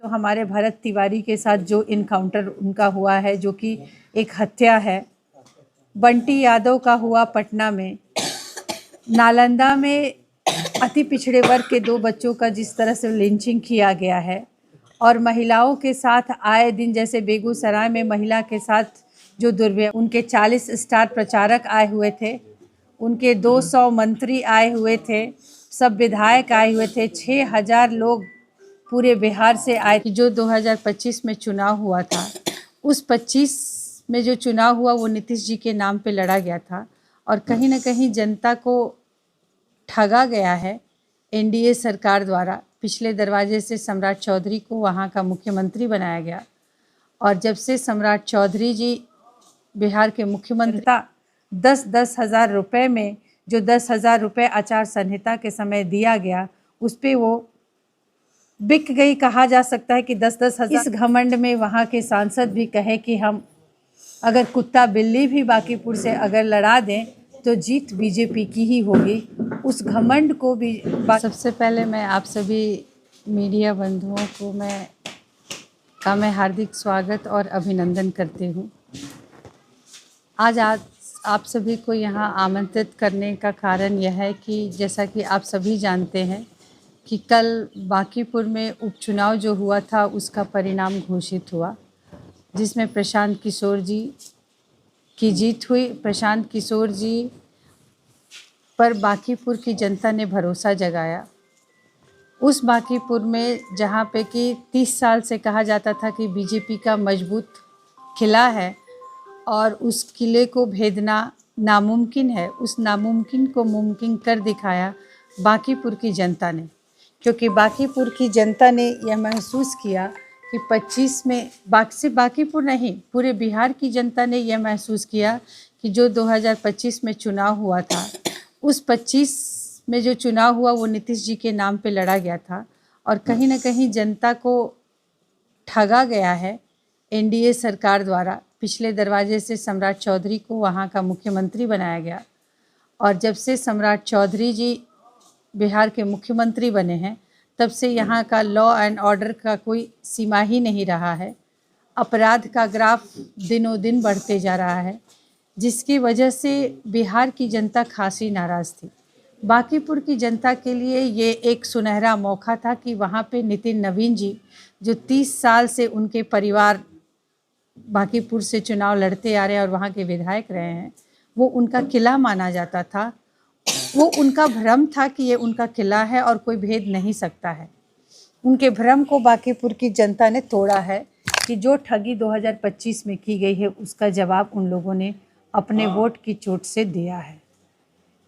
तो हमारे भरत तिवारी के साथ जो इनकाउंटर उनका हुआ है, जो कि एक हत्या है। बंटी यादव का हुआ पटना में। नालंदा में अति पिछड़े वर्ग के 2 बच्चों का जिस तरह से लिंचिंग किया गया है, और महिलाओं के साथ आए दिन, जैसे बेगूसराय में महिला के साथ जो दुर्व्यवहार, उनके 40 स्टार प्रचारक आए हुए थे, उनके 200 मंत्री आए हुए थे, सब विधायक आए हुए थे, 6000 लोग पूरे बिहार से आए। जो 2025 में चुनाव हुआ था, उस 25 में जो चुनाव हुआ वो नीतीश जी के नाम पे लड़ा गया था, और कहीं ना कहीं जनता को ठगा गया है एनडीए सरकार द्वारा। पिछले दरवाजे से सम्राट चौधरी को वहाँ का मुख्यमंत्री बनाया गया, और जब से सम्राट चौधरी जी बिहार के मुख्यमंत्री, 10-10 हज़ार रुपये में जो 10,000 रुपये आचार संहिता के समय दिया गया, उस पर वो बिक गई, कहा जा सकता है कि 10-10 हज़ार। इस घमंड में वहाँ के सांसद भी कहे कि हम अगर कुत्ता बिल्ली भी बांकीपुर से अगर लड़ा दें तो जीत बीजेपी की ही होगी, उस घमंड को भी। सबसे पहले मैं आप सभी मीडिया बंधुओं को मैं हार्दिक स्वागत और अभिनंदन करती हूँ। आज आप सभी को यहाँ आमंत्रित करने का कारण यह है कि जैसा कि आप सभी जानते हैं कि कल बांकीपुर में उपचुनाव जो हुआ था उसका परिणाम घोषित हुआ, जिसमें प्रशांत किशोर जी की जीत हुई। प्रशांत किशोर जी पर बांकीपुर की जनता ने भरोसा जगाया। उस बांकीपुर में जहाँ पे कि 30 साल से कहा जाता था कि बीजेपी का मजबूत किला है और उस किले को भेदना नामुमकिन है, उस नामुमकिन को मुमकिन कर दिखाया बांकीपुर की जनता ने। क्योंकि बांकीपुर की जनता ने यह महसूस किया कि 25 में सिर्फ बांकीपुर नहीं, पूरे बिहार की जनता ने यह महसूस किया कि जो 2025 में चुनाव हुआ था, उस 25 में जो चुनाव हुआ वो नीतीश जी के नाम पे लड़ा गया था, और कहीं ना कहीं जनता को ठगा गया है एनडीए सरकार द्वारा। पिछले दरवाजे से सम्राट चौधरी को वहाँ का मुख्यमंत्री बनाया गया, और जब से सम्राट चौधरी जी बिहार के मुख्यमंत्री बने हैं तब से यहाँ का लॉ एंड ऑर्डर का कोई सीमा ही नहीं रहा है। अपराध का ग्राफ दिनों दिन बढ़ते जा रहा है, जिसकी वजह से बिहार की जनता खासी नाराज़ थी। बांकीपुर की जनता के लिए ये एक सुनहरा मौका था कि वहाँ पे नितिन नवीन जी, जो 30 साल से उनके परिवार बांकीपुर से चुनाव लड़ते आ रहे हैं और वहाँ के विधायक रहे हैं, वो उनका किला माना जाता था। वो उनका भ्रम था कि ये उनका किला है और कोई भेद नहीं सकता है। उनके भ्रम को बांकीपुर की जनता ने तोड़ा है कि जो ठगी 2025 में की गई है उसका जवाब उन लोगों ने अपने वोट की चोट से दिया है।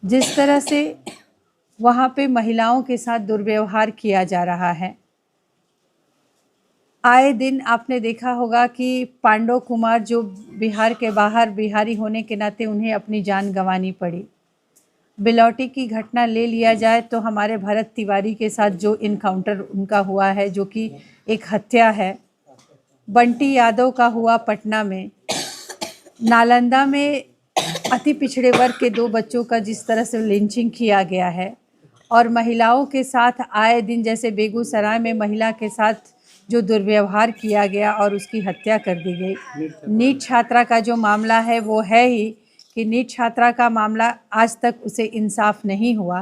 जिस तरह से वहाँ पे महिलाओं के साथ दुर्व्यवहार किया जा रहा है, आए दिन आपने देखा होगा कि पांडव कुमार जो बिहार के बाहर बिहारी होने के नाते उन्हें अपनी जान गंवानी पड़ी। बिलौटी की घटना ले लिया जाए तो हमारे भरत तिवारी के साथ जो इनकाउंटर उनका हुआ है, जो कि एक हत्या है। बंटी यादव का हुआ पटना में। नालंदा में अति पिछड़े वर्ग के 2 बच्चों का जिस तरह से लिंचिंग किया गया है, और महिलाओं के साथ आए दिन, जैसे बेगूसराय में महिला के साथ जो दुर्व्यवहार किया गया और उसकी हत्या कर दी गई। नीट छात्रा का जो मामला है वो है ही कि नीट छात्रा का मामला आज तक उसे इंसाफ नहीं हुआ।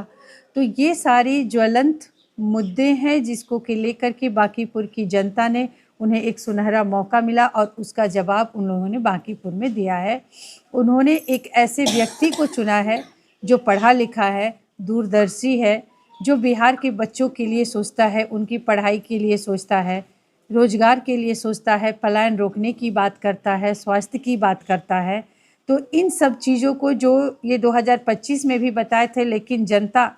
तो ये सारी ज्वलंत मुद्दे हैं जिसको कि लेकर के बांकीपुर की जनता ने, उन्हें एक सुनहरा मौका मिला और उसका जवाब उन लोगों ने बांकीपुर में दिया है। उन्होंने एक ऐसे व्यक्ति को चुना है जो पढ़ा लिखा है, दूरदर्शी है, जो बिहार के बच्चों के लिए सोचता है, उनकी पढ़ाई के लिए सोचता है, रोजगार के लिए सोचता है, पलायन रोकने की बात करता है, स्वास्थ्य की बात करता है। तो इन सब चीज़ों को जो ये 2025 में भी बताए थे, लेकिन जनता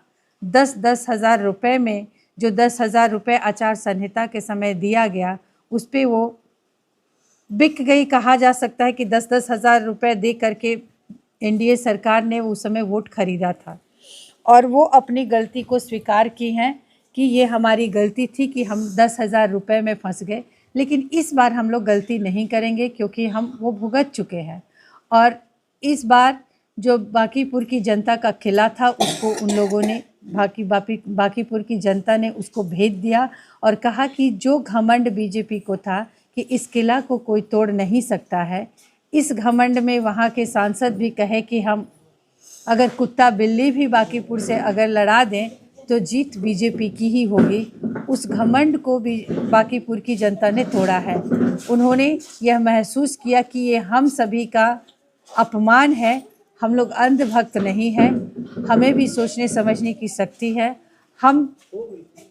10-10 हज़ार रुपये में जो 10,000 रुपये आचार संहिता के समय दिया गया, उस पर वो बिक गई, कहा जा सकता है कि 10-10 हज़ार रुपये दे करके एनडीए सरकार ने उस समय वोट खरीदा था, और वो अपनी गलती को स्वीकार की हैं कि ये हमारी गलती थी कि हम 10,000 रुपये में फंस गए। लेकिन इस बार हम लोग गलती नहीं करेंगे क्योंकि हम वो भुगत चुके हैं, और इस बार जो बांकीपुर की जनता का किला था उसको उन लोगों ने बांकीपुर की जनता ने उसको भेद दिया और कहा कि जो घमंड बीजेपी को था कि इस किला को कोई तोड़ नहीं सकता है, इस घमंड में वहाँ के सांसद भी कहे कि हम अगर कुत्ता बिल्ली भी बांकीपुर से अगर लड़ा दें तो जीत बीजेपी की ही होगी। उस घमंड को भी बांकीपुर की जनता ने तोड़ा है। उन्होंने यह महसूस किया कि ये हम सभी का अपमान है। हम लोग अंधभक्त नहीं हैं, हमें भी सोचने समझने की शक्ति है। हम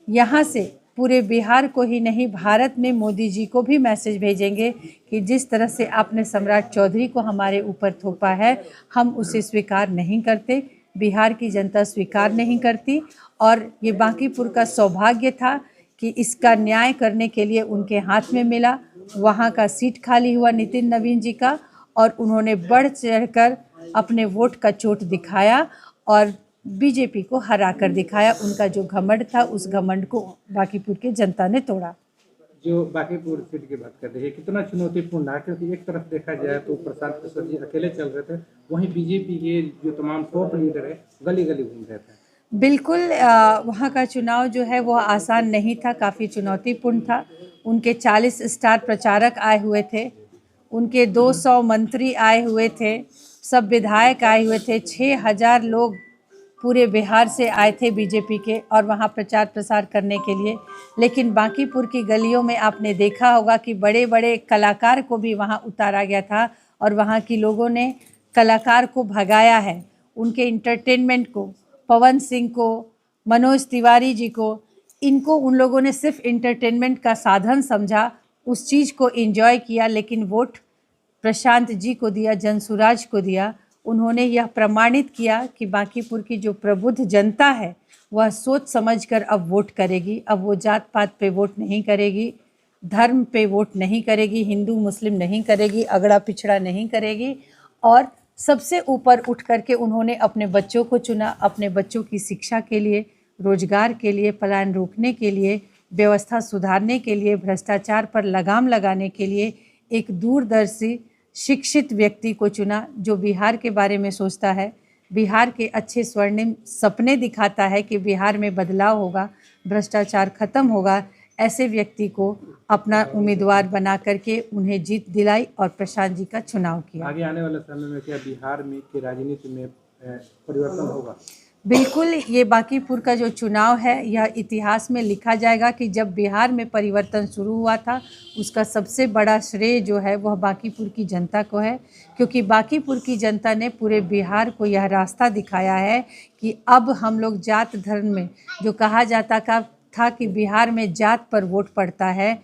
यहाँ से पूरे बिहार को ही नहीं, भारत में मोदी जी को भी मैसेज भेजेंगे कि जिस तरह से आपने सम्राट चौधरी को हमारे ऊपर थोपा है, हम उसे स्वीकार नहीं करते, बिहार की जनता स्वीकार नहीं करती। और ये बांकीपुर का सौभाग्य था कि इसका न्याय करने के लिए उनके हाथ में मिला। वहाँ का सीट खाली हुआ नितिन नवीन जी का, और उन्होंने बढ़ चढ़कर अपने वोट का चोट दिखाया और बीजेपी को हरा कर दिखाया। उनका जो घमंड था, उस घमंड को बांकीपुर की जनता ने तोड़ा। जो बांकीपुर सीट की बात कर रही है, कितना चुनौतीपूर्ण रहा, क्योंकि एक तरफ देखा जाए तो प्रशांत किशोर जी अकेले चल रहे थे, वहीं बीजेपी के जो तमाम टॉप लीडर है गली गली घूम रहे थे। बिल्कुल, वहाँ का चुनाव जो है वो आसान नहीं था, काफ़ी चुनौतीपूर्ण था। उनके 40 स्टार प्रचारक आए हुए थे, उनके 200 मंत्री आए हुए थे, सब विधायक आए हुए थे, 6000 लोग पूरे बिहार से आए थे बीजेपी के और वहाँ प्रचार प्रसार करने के लिए। लेकिन बांकीपुर की गलियों में आपने देखा होगा कि बड़े बड़े कलाकार को भी वहाँ उतारा गया था और वहाँ की लोगों ने कलाकार को भगाया है। उनके इंटरटेनमेंट को, पवन सिंह को, मनोज तिवारी जी को, इनको उन लोगों ने सिर्फ इंटरटेनमेंट का साधन समझा, उस चीज़ को एंजॉय किया। लेकिन वोट प्रशांत जी को दिया, जनसुराज को दिया। उन्होंने यह प्रमाणित किया कि बांकीपुर की जो प्रबुद्ध जनता है वह सोच समझकर अब वोट करेगी। अब वो जात पात पे वोट नहीं करेगी, धर्म पे वोट नहीं करेगी, हिंदू मुस्लिम नहीं करेगी, अगड़ा पिछड़ा नहीं करेगी। और सबसे ऊपर उठ करके उन्होंने अपने बच्चों को चुना, अपने बच्चों की शिक्षा के लिए, रोजगार के लिए, पलायन रोकने के लिए, व्यवस्था सुधारने के लिए, भ्रष्टाचार पर लगाम लगाने के लिए एक दूरदर्शी शिक्षित व्यक्ति को चुना जो बिहार के बारे में सोचता है, बिहार के अच्छे स्वर्णिम सपने दिखाता है कि बिहार में बदलाव होगा, भ्रष्टाचार खत्म होगा। ऐसे व्यक्ति को अपना उम्मीदवार बना करके उन्हें जीत दिलाई और प्रशांत जी का चुनाव किया। आगे आने वाले समय में क्या बिहार में की राजनीति में परिवर्तन होगा? बिल्कुल, ये बांकीपुर का जो चुनाव है यह इतिहास में लिखा जाएगा कि जब बिहार में परिवर्तन शुरू हुआ था उसका सबसे बड़ा श्रेय जो है वह बांकीपुर की जनता को है, क्योंकि बांकीपुर की जनता ने पूरे बिहार को यह रास्ता दिखाया है कि अब हम लोग जात धर्म में, जो कहा जाता था कि बिहार में जात पर वोट पड़ता है,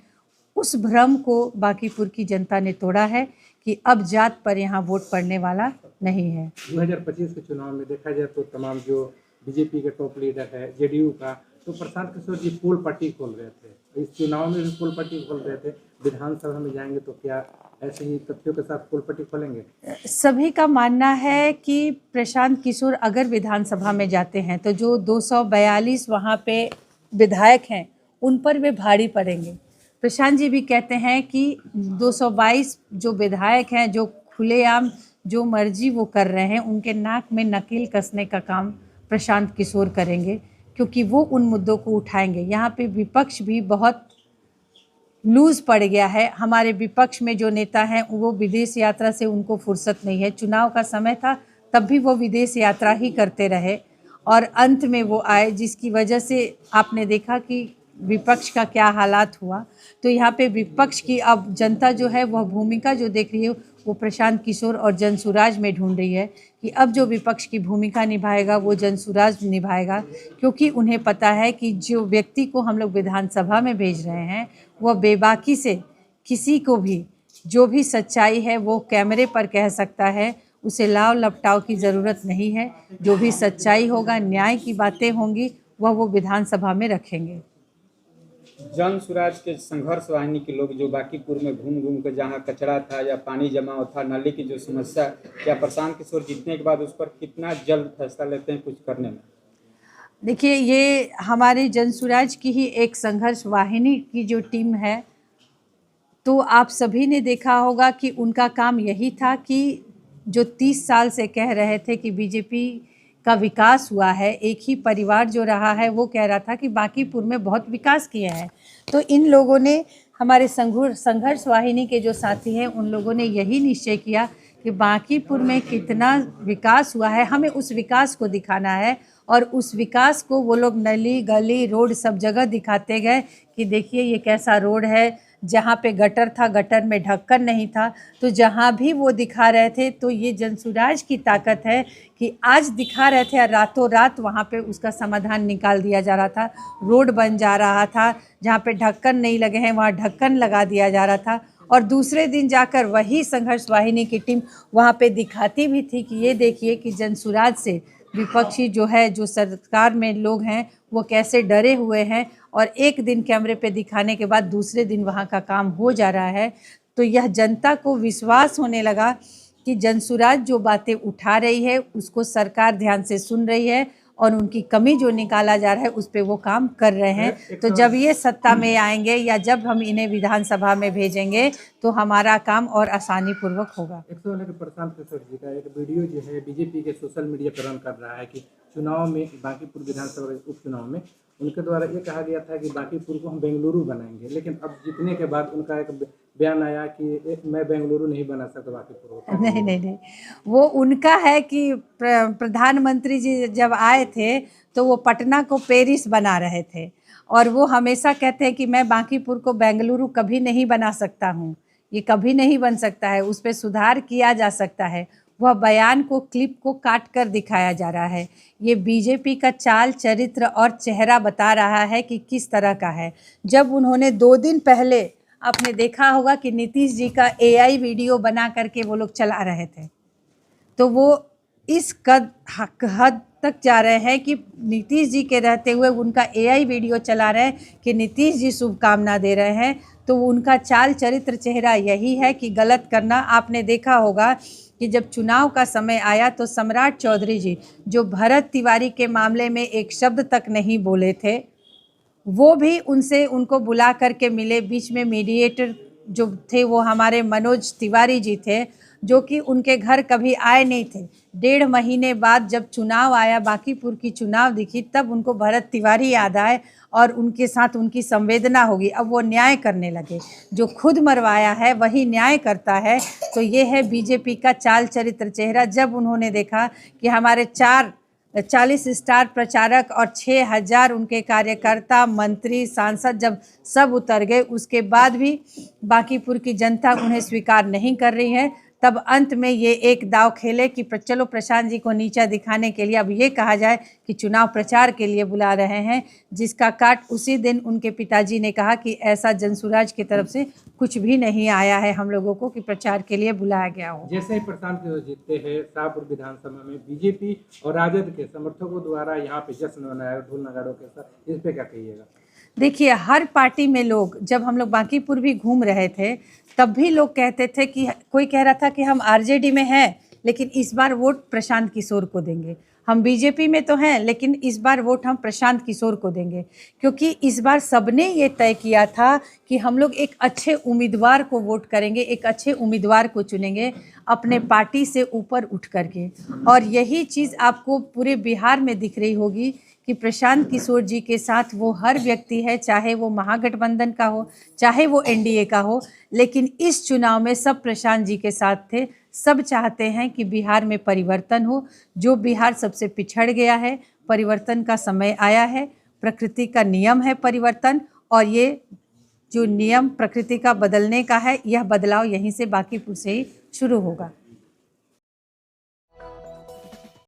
उस भ्रम को बांकीपुर की जनता ने तोड़ा है कि अब जात पर यहाँ वोट पड़ने वाला नहीं है। 2025 के चुनाव में देखा जाए तो तमाम जो बीजेपी के टॉप लीडर है, जेडीयू का, तो प्रशांत किशोर जी पोल पार्टी खोल रहे थे, इस चुनाव में भी पोल पार्टी खोल रहे थे। विधानसभा में जाएंगे तो क्या ऐसे ही तथ्यों के साथ पोल पार्टी खोलेंगे? सभी का मानना है कि प्रशांत किशोर अगर विधानसभा में जाते हैं तो जो 242 वहाँ पे विधायक हैं उन पर वे भारी पड़ेंगे। प्रशांत जी भी कहते हैं कि 222 जो विधायक हैं, जो खुलेआम जो मर्जी वो कर रहे हैं, उनके नाक में नकेल कसने का काम प्रशांत किशोर करेंगे, क्योंकि वो उन मुद्दों को उठाएंगे। यहाँ पे विपक्ष भी बहुत लूज़ पड़ गया है। हमारे विपक्ष में जो नेता हैं वो विदेश यात्रा से उनको फुर्सत नहीं है। चुनाव का समय था तब भी वो विदेश यात्रा ही करते रहे और अंत में वो आए, जिसकी वजह से आपने देखा कि विपक्ष का क्या हालात हुआ। तो यहाँ पे विपक्ष की अब जनता जो है वह भूमिका जो देख रही है वो प्रशांत किशोर और जनसुराज में ढूंढ रही है कि अब जो विपक्ष की भूमिका निभाएगा वो जनसुराज निभाएगा, क्योंकि उन्हें पता है कि जो व्यक्ति को हम लोग विधानसभा में भेज रहे हैं वह बेबाकी से किसी को भी जो भी सच्चाई है वो कैमरे पर कह सकता है, उसे लाव लपटाव की ज़रूरत नहीं है। जो भी सच्चाई होगा, न्याय की बातें होंगी, वह वो विधानसभा में रखेंगे। जन सुराज के संघर्ष वाहिनी के लोग जो बांकीपुर में घूम घूम कर जहाँ कचरा था या पानी जमा था, नाली की जो समस्या, क्या प्रशांत किशोर जीतने के बाद उस पर कितना जल्द फैसला लेते हैं कुछ करने में? देखिए, ये हमारे जनसुराज की ही एक संघर्ष वाहिनी की जो टीम है, तो आप सभी ने देखा होगा कि उनका काम यही था कि जो 30 साल से कह रहे थे कि बीजेपी का विकास हुआ है। एक ही परिवार जो रहा है वो कह रहा था कि बांकीपुर में बहुत विकास किया है। तो इन लोगों ने, हमारे संघर्ष वाहिनी के जो साथी हैं, उन लोगों ने यही निश्चय किया कि बांकीपुर में कितना विकास हुआ है, हमें उस विकास को दिखाना है। और उस विकास को वो लोग नली गली रोड सब जगह दिखाते गए कि देखिए ये कैसा रोड है, जहाँ पे गटर था गटर में ढक्कन नहीं था। तो जहाँ भी वो दिखा रहे थे, तो ये जनसुराज की ताकत है कि आज दिखा रहे थे और रातों रात वहाँ पे उसका समाधान निकाल दिया जा रहा था। रोड बन जा रहा था, जहाँ पे ढक्कन नहीं लगे हैं वहाँ ढक्कन लगा दिया जा रहा था। और दूसरे दिन जाकर वही संघर्ष वाहिनी की टीम वहाँ पे दिखाती भी थी कि ये देखिए कि जनसुराज से विपक्षी जो है, जो सरकार में लोग हैं, वो कैसे डरे हुए हैं। और एक दिन कैमरे पे दिखाने के बाद दूसरे दिन वहाँ का काम हो जा रहा है। तो यह जनता को विश्वास होने लगा कि जनसुराज जो बातें उठा रही है उसको सरकार ध्यान से सुन रही है और उनकी कमी जो निकाला जा रहा है उस पे वो काम कर रहे हैं। तो जब ये सत्ता में आएंगे या जब हम इन्हें विधानसभा में भेजेंगे तो हमारा काम और आसानी पूर्वक होगा। एक सवाल है कि प्रशांत किशोर जी का एक वीडियो जो है बीजेपी के सोशल मीडिया पर रन कर रहा है कि चुनाव में, बांकीपुर विधानसभा उपचुनाव में उनके द्वारा ये कहा गया था कि बांकीपुर को हम बेंगलुरु बनाएंगे, लेकिन अब जीतने के बाद उनका एक बयान आया कि मैं बेंगलुरु नहीं बना सकता बांकीपुर को। नहीं, वो उनका है कि प्रधानमंत्री जी जब आए थे तो वो पटना को पेरिस बना रहे थे और वो हमेशा कहते हैं कि मैं बांकीपुर को बेंगलुरु कभी नहीं बना सकता हूँ, ये कभी नहीं बन सकता है, उस पर सुधार किया जा सकता है। वह बयान को, क्लिप को काट कर दिखाया जा रहा है। ये बीजेपी का चाल, चरित्र और चेहरा बता रहा है कि किस तरह का है। जब उन्होंने 2 दिन पहले, आपने देखा होगा कि नीतीश जी का AI वीडियो बना करके वो लोग चला रहे थे, तो वो इस हद तक जा रहे हैं कि नीतीश जी के रहते हुए उनका AI वीडियो चला रहे हैं कि नीतीश जी शुभकामना दे रहे हैं। तो उनका चाल, चरित्र, चेहरा यही है कि गलत करना। आपने देखा होगा कि जब चुनाव का समय आया तो सम्राट चौधरी जी, जो भरत तिवारी के मामले में एक शब्द तक नहीं बोले थे, वो भी उनको बुला करके मिले। बीच में मीडिएटर जो थे वो हमारे मनोज तिवारी जी थे, जो कि उनके घर कभी आए नहीं थे। 1.5 महीने बाद जब चुनाव आया, बांकीपुर की चुनाव दिखी, तब उनको भरत तिवारी याद आए और उनके साथ उनकी संवेदना होगी। अब वो न्याय करने लगे, जो खुद मरवाया है वही न्याय करता है। तो ये है बीजेपी का चाल, चरित्र, चेहरा। जब उन्होंने देखा कि हमारे 40 स्टार प्रचारक और 6000 उनके कार्यकर्ता, मंत्री, सांसद जब सब उतर गए, उसके बाद भी बांकीपुर की जनता उन्हें स्वीकार नहीं कर रही है, तब अंत में ये एक दाव खेले कि चलो प्रशांत जी को नीचा दिखाने के लिए अब ये कहा जाए कि चुनाव प्रचार के लिए बुला रहे हैं, जिसका काट उसी दिन उनके पिताजी ने कहा कि ऐसा जनसुराज की तरफ से कुछ भी नहीं आया है हम लोगों को कि प्रचार के लिए बुलाया गया हो। जैसे ही प्रशांत किशोर जीतते हैं, शाहपुर विधानसभा में बीजेपी और राजद के समर्थकों द्वारा यहाँ पे जश्न मनाया ढोल नगाड़ों के साथ, इस पे क्या कहिएगा? देखिए, हर पार्टी में लोग, जब हम लोग बांकीपुर भी घूम रहे थे तब भी लोग कहते थे कि कोई कह रहा था कि हम RJD में हैं लेकिन इस बार वोट प्रशांत किशोर को देंगे, हम बीजेपी में तो हैं लेकिन इस बार वोट हम प्रशांत किशोर को देंगे। क्योंकि इस बार सबने ये तय किया था कि हम लोग एक अच्छे उम्मीदवार को वोट करेंगे, एक अच्छे उम्मीदवार को चुनेंगे अपने पार्टी से ऊपर उठ करके। और यही चीज़ आपको पूरे बिहार में दिख रही होगी कि प्रशांत किशोर जी के साथ वो हर व्यक्ति है, चाहे वो महागठबंधन का हो, चाहे वो NDA का हो, लेकिन इस चुनाव में सब प्रशांत जी के साथ थे। सब चाहते हैं कि बिहार में परिवर्तन हो। जो बिहार सबसे पिछड़ गया है, परिवर्तन का समय आया है। प्रकृति का नियम है परिवर्तन, और ये जो नियम प्रकृति का बदलने का है, यह बदलाव यहीं से बांकीपुर से ही शुरू होगा।